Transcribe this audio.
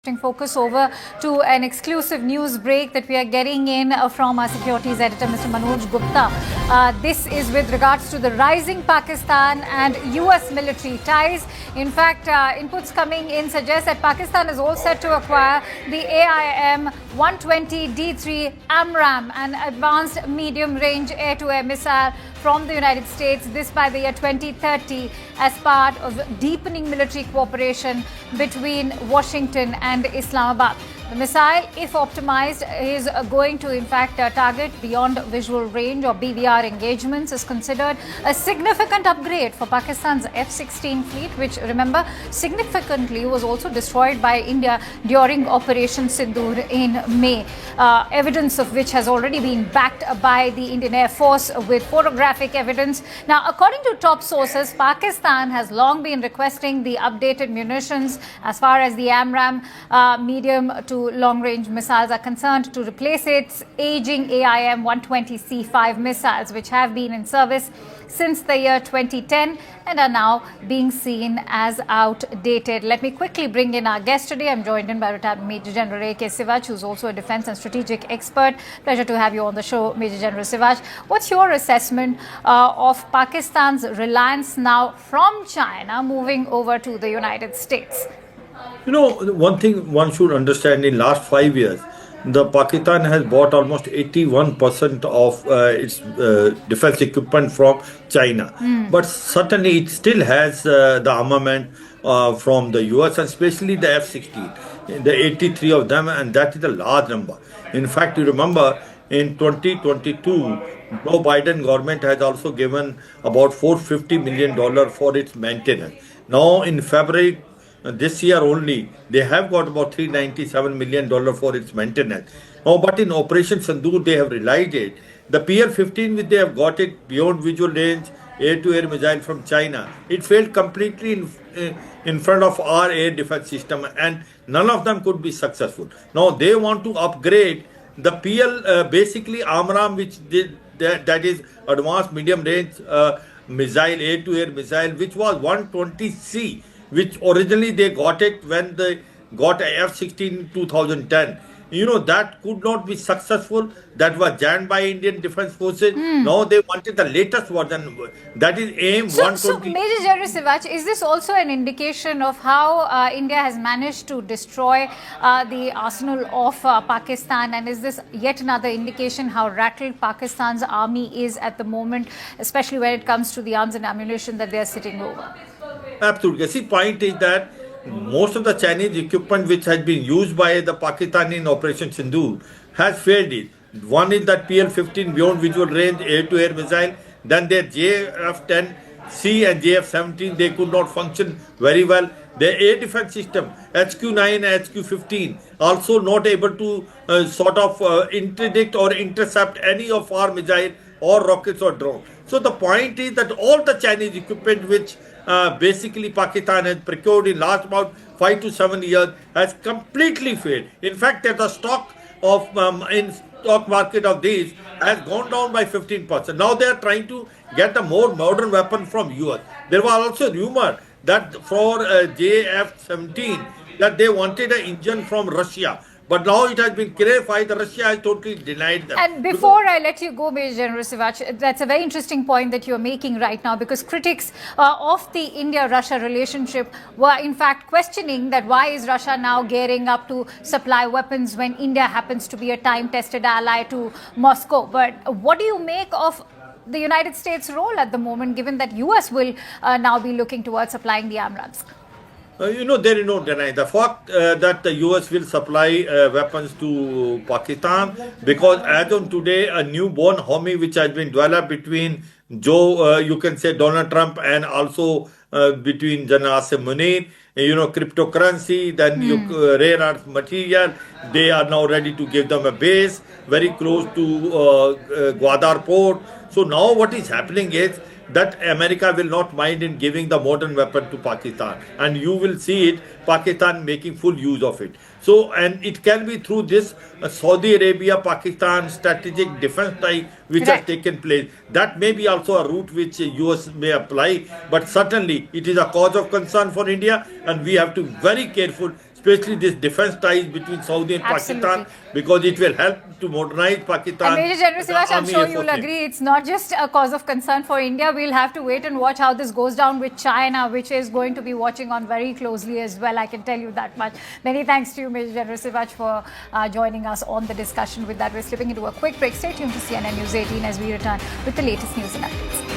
Focus over to an exclusive news break that we are getting in from our securities editor, Mr. Manoj Gupta. This is with regards to the rising Pakistan and US military ties. In fact, inputs coming in suggest that Pakistan is all set to acquire the AIM 120D3 AMRAAM, an advanced medium-range air-to-air missile from the United States, this by the year 2030, as part of deepening military cooperation between Washington and Islamabad. The missile, if optimized, is going to in fact target beyond visual range or BVR engagements, is considered a significant upgrade for Pakistan's F-16 fleet, which, remember, significantly was also destroyed by India during Operation Sindoor in May, evidence of which has already been backed by the Indian Air Force with photographic evidence. Now, according to top sources, Pakistan has long been requesting the updated munitions as far as the AMRAAM medium to long-range missiles are concerned, to replace its aging AIM 120C5 missiles, which have been in service since the year 2010 and are now being seen as outdated. Let me quickly bring in our guest today. I'm joined in by retired Major General A.K. Sivach, who's also a defense and strategic expert. Pleasure to have you on the show, Major General Sivach. What's your assessment of Pakistan's reliance now from China moving over to the United States? You know, one thing one should understand, in last 5 years, the Pakistan has bought almost 81% of its defense equipment from China. But certainly it still has the armament from the US, and especially the F-16, the 83 of them, and that is a large number. In fact, you remember in 2022, Joe Biden government has also given about $450 million for its maintenance. Now in February this year only, they have got about $397 million for its maintenance. Now, but in Operation Sindoor, they have realized it. The PL-15, which they have got it beyond visual range, air-to-air missile from China, it failed completely in front of our air defense system, and none of them could be successful. Now, they want to upgrade the PL, basically AMRAAM, which that is advanced medium-range missile, air-to-air missile, which was 120C, which originally they got it when they got a F-16 in 2010. You know, that could not be successful. That was jammed by Indian Defence Forces. Now they wanted the latest version. That is AIM 120. So, Major General Sivach, is this also an indication of how India has managed to destroy the arsenal of Pakistan? And is this yet another indication how rattled Pakistan's army is at the moment, especially when it comes to the arms and ammunition that they are sitting over? Absolutely. See, point is that most of the Chinese equipment which has been used by the Pakistani in Operation Sindoor has failed it. One is that PL-15 beyond visual range air-to-air missile. Then their JF-10C and JF-17, they could not function very well. Their air defense system, HQ-9 and HQ-15, also not able to interdict or intercept any of our missiles or rockets or drones. So the point is that all the Chinese equipment which basically Pakistan has procured in last about 5 to 7 years has completely failed. In fact, the stock of in stock market of these has gone down by 15%. Now they are trying to get a more modern weapon from US. There was also rumor that for JF-17 that they wanted an engine from Russia. But now it has been clarified that Russia has totally denied them. And before I let you go, Major General Sivach, that's a very interesting point that you're making right now, because critics of the India-Russia relationship were in fact questioning that why is Russia now gearing up to supply weapons when India happens to be a time-tested ally to Moscow. But what do you make of the United States' role at the moment, given that US will now be looking towards supplying the AMRAAMs? You know, there is no denying the fact that the US will supply weapons to Pakistan, because as on today, a newborn homie which has been developed between you can say Donald Trump, and also between General Asim Munir, you know, cryptocurrency, then rare earth material, they are now ready to give them a base very close to Gwadar port. So now what is happening is that America will not mind in giving the modern weapon to Pakistan, and you will see it, Pakistan making full use of it. So, and it can be through this Saudi Arabia-Pakistan strategic defense tie which has taken place. That may be also a route which US may apply, but certainly it is a cause of concern for India, and we have to be very careful, especially this defense ties between Saudi and Absolutely. Pakistan, because it will help to modernize Pakistan. And Major General The Sivash, I'm army sure is you'll forcing. agree, it's not just a cause of concern for India. We'll have to wait and watch how this goes down with China, which is going to be watching on very closely as well. I can tell you that much. Many thanks to you, Major General Sivash, for joining us on the discussion. With that, we're slipping into a quick break. Stay tuned to CNN News 18 as we return with the latest news and updates.